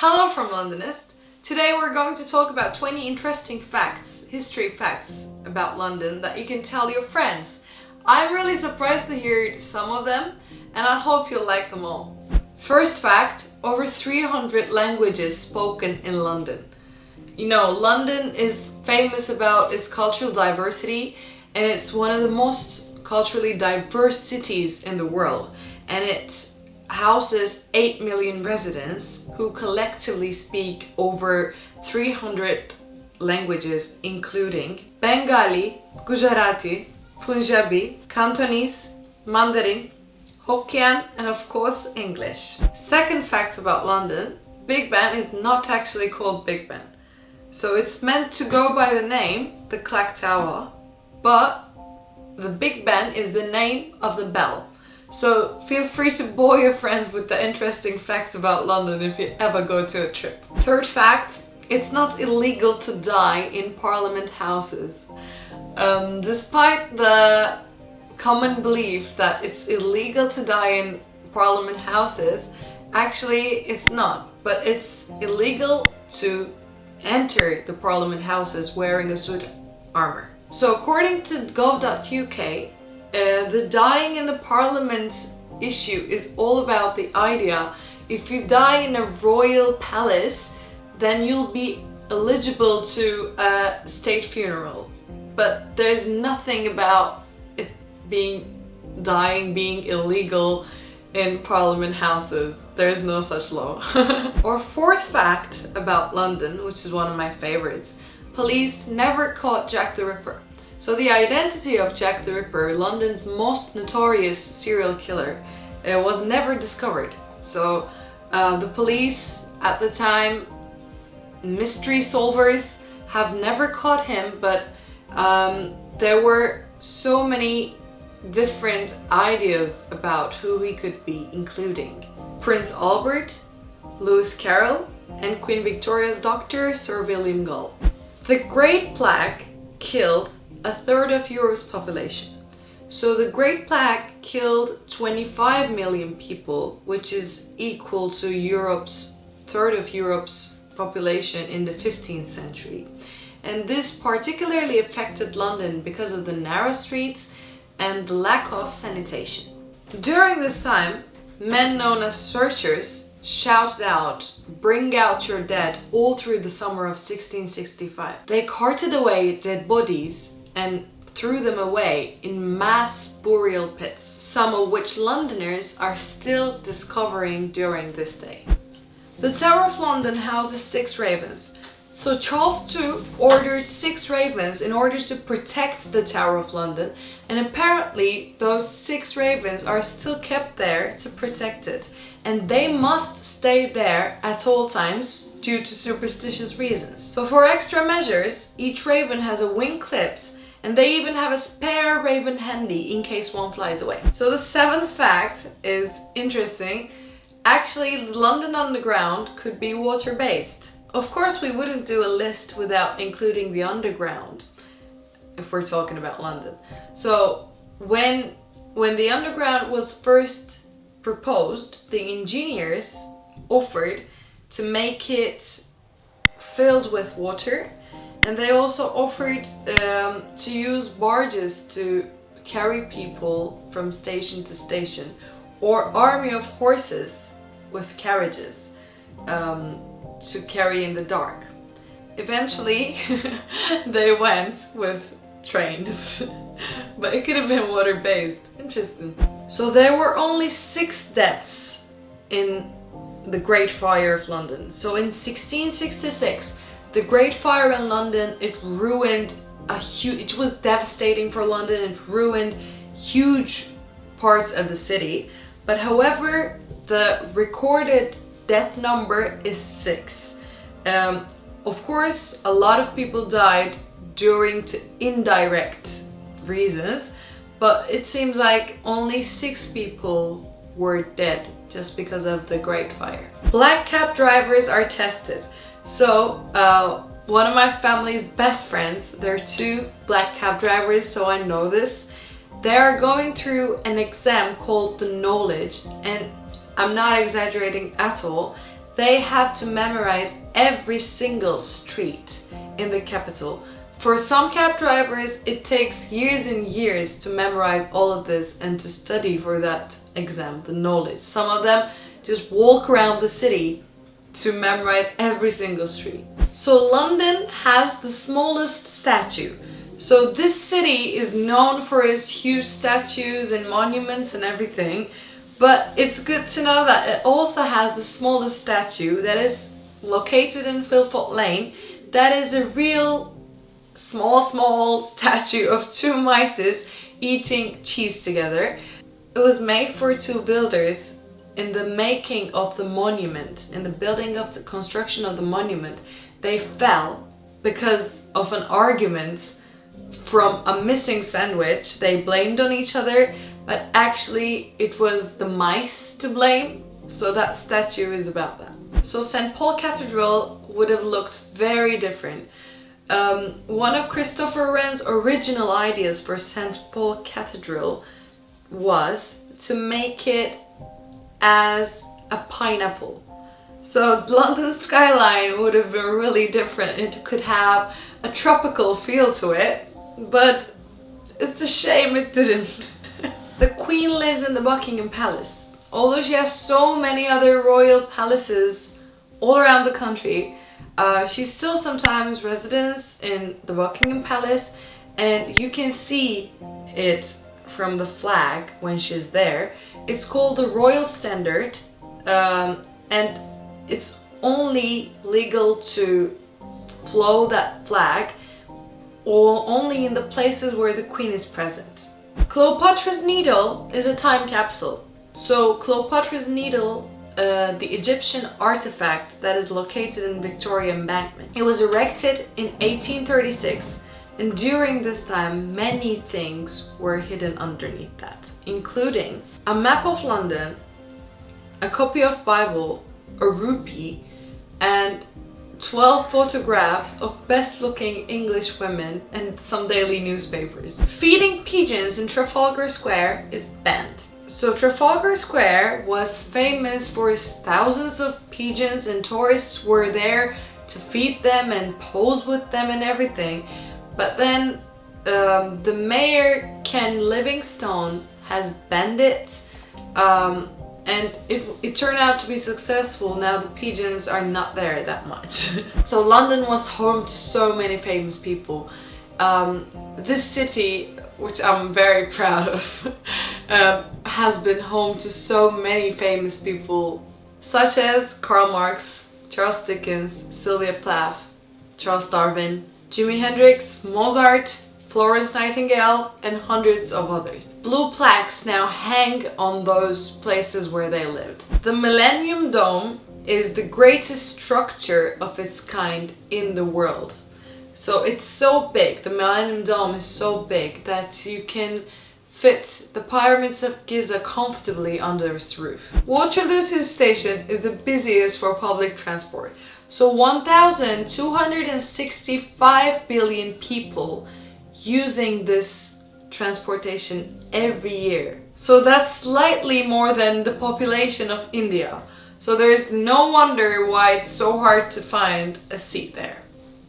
Hello from Londonist. Today we're going to talk about 20 interesting facts, history facts about London that you can tell your friends. I'm really surprised to hear some of them and I hope you'll like them all. First fact, over 300 languages spoken in London. You know, London is famous about its cultural diversity and it's one of the most culturally diverse cities in the world, and it houses 8 million residents who collectively speak over 300 languages, including Bengali, Gujarati, Punjabi, Cantonese, Mandarin, Hokkien, and of course English. Second fact about London, Big Ben is not actually called Big Ben. So it's meant to go by the name, the Clock Tower, but the Big Ben is the name of the bell. So feel free to bore your friends with the interesting facts about London if you ever go to a trip. Third fact, it's not illegal to die in Parliament houses. Despite the common belief that it's illegal to die in Parliament houses, actually it's not, but it's illegal to enter the Parliament houses wearing a suit armor. So according to gov.uk, the dying in the Parliament issue is all about the idea if you die in a royal palace, then you'll be eligible to a state funeral. But there's nothing about it dying being illegal in Parliament houses. There's no such law. Or fourth fact about London, which is one of my favorites, police never caught Jack the Ripper. So the identity of Jack the Ripper, London's most notorious serial killer, was never discovered. So the police at the time, mystery solvers, have never caught him, but there were so many different ideas about who he could be, including Prince Albert, Lewis Carroll, and Queen Victoria's doctor, Sir William Gull. The Great Plaque killed a third of Europe's population. So the Great Plaque killed 25 million people, which is equal to third of Europe's population in the 15th century. And this particularly affected London because of the narrow streets and the lack of sanitation. During this time, men known as searchers shouted out, "Bring out your dead," all through the summer of 1665. They carted away dead bodies and threw them away in mass burial pits, some of which Londoners are still discovering during this day. The Tower of London houses 6 ravens. So Charles II ordered 6 ravens in order to protect the Tower of London, and apparently those 6 ravens are still kept there to protect it, and they must stay there at all times due to superstitious reasons. So for extra measures, each raven has a wing clipped, and they even have a spare raven handy in case one flies away. So the 7th fact is interesting. Actually, the London Underground could be water-based. Of course, we wouldn't do a list without including the underground if we're talking about London. So when the underground was first proposed, the engineers offered to make it filled with water, and they also offered to use barges to carry people from station to station, or army of horses with carriages to carry in the dark. Eventually they went with trains, but it could have been water-based. Interesting. So there were only 6 deaths in the Great Fire of London. So in 1666, the Great Fire in London, it was devastating for London. It ruined huge parts of the city. But however, the recorded death number is 6. Of course, a lot of people died due to indirect reasons, but it seems like only 6 people were dead just because of the Great Fire. Black cab drivers are tested. So one of my family's best friends, they're 2 black cab drivers, so I know this. They are going through an exam called the Knowledge, and I'm not exaggerating at all. they have to memorize every single street in the capital. For some cab drivers, it takes years and years to memorize all of this and to study for that exam, the knowledge. Some of them just walk around the city to memorize every single street. So London has the smallest statue. So this city is known for its huge statues and monuments and everything, but it's good to know that it also has the smallest statue that is located in Philpott Lane. That is a real small statue of two mice eating cheese together. It was made for two builders. In the making of the monument, in the building of the construction of the monument, they fell because of an argument from a missing sandwich. They blamed on each other, but actually it was the mice to blame. So that statue is about that. So St. Paul Cathedral would have looked very different. One of Christopher Wren's original ideas for St. Paul Cathedral was to make it as a pineapple. So London skyline would have been really different. It could have a tropical feel to it, but it's a shame it didn't. The Queen lives in the Buckingham Palace. Although she has so many other royal palaces all around the country, she still sometimes residents in the Buckingham Palace, and you can see it from the flag when she's there. It's called the Royal Standard, and it's only legal to flow that flag or only in the places where the Queen is present. Cleopatra's Needle is a time capsule. So Cleopatra's Needle, the Egyptian artifact that is located in Victoria Embankment. It was erected in 1836. And during this time, many things were hidden underneath that, including a map of London, a copy of Bible, a rupee, and 12 photographs of best-looking English women and some daily newspapers. Feeding pigeons in Trafalgar Square is banned. So Trafalgar Square was famous for its thousands of pigeons, and tourists were there to feed them and pose with them and everything. But then the mayor, Ken Livingstone, has banned it, and it turned out to be successful. Now the pigeons are not there that much. So London was home to so many famous people. This city, which I'm very proud of, has been home to so many famous people, such as Karl Marx, Charles Dickens, Sylvia Plath, Charles Darwin, Jimi Hendrix, Mozart, Florence Nightingale, and hundreds of others. Blue plaques now hang on those places where they lived. The Millennium Dome is the greatest structure of its kind in the world. So it's so big, the Millennium Dome is so big that you can fit the pyramids of Giza comfortably under its roof. Waterloo Tube Station is the busiest for public transport. So 1,265 billion people using this transportation every year. So that's slightly more than the population of India. So there is no wonder why it's so hard to find a seat there.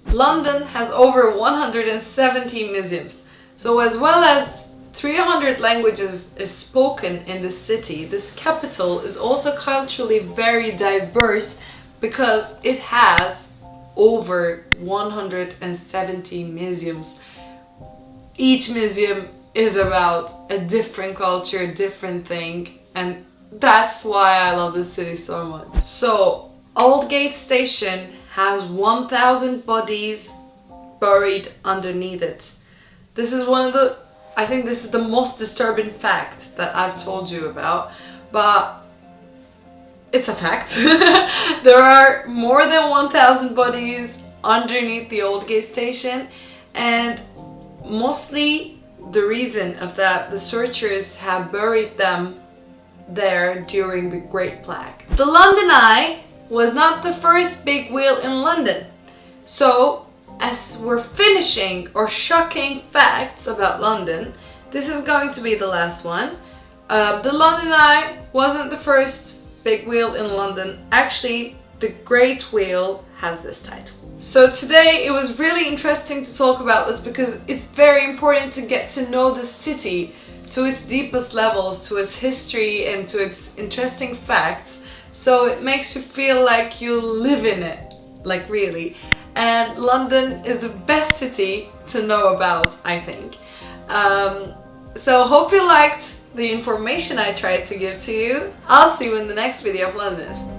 London has over 170 museums. So as well as 300 languages is spoken in the city, this capital is also culturally very diverse because it has over 170 museums. Each museum is about a different culture, a different thing, and that's why I love this city so much. So, Aldgate Station has 1,000 bodies buried underneath it. This is I think this is the most disturbing fact that I've told you about, but it's a fact. There are more than 1,000 bodies underneath the Aldgate Station, and mostly the reason of that, the searchers have buried them there during the Great Plaque. The London Eye was not the first big wheel in London. So, as we're finishing our shocking facts about London, this is going to be the last one. The London Eye wasn't the first big wheel in London. Actually, The Great Wheel has this title. So today it was really interesting to talk about this because it's very important to get to know the city to its deepest levels, to its history and to its interesting facts. So it makes you feel like you live in it, like really. And London is the best city to know about, I think. So hope you liked the information I tried to give to you. I'll see you in the next video of Londonist.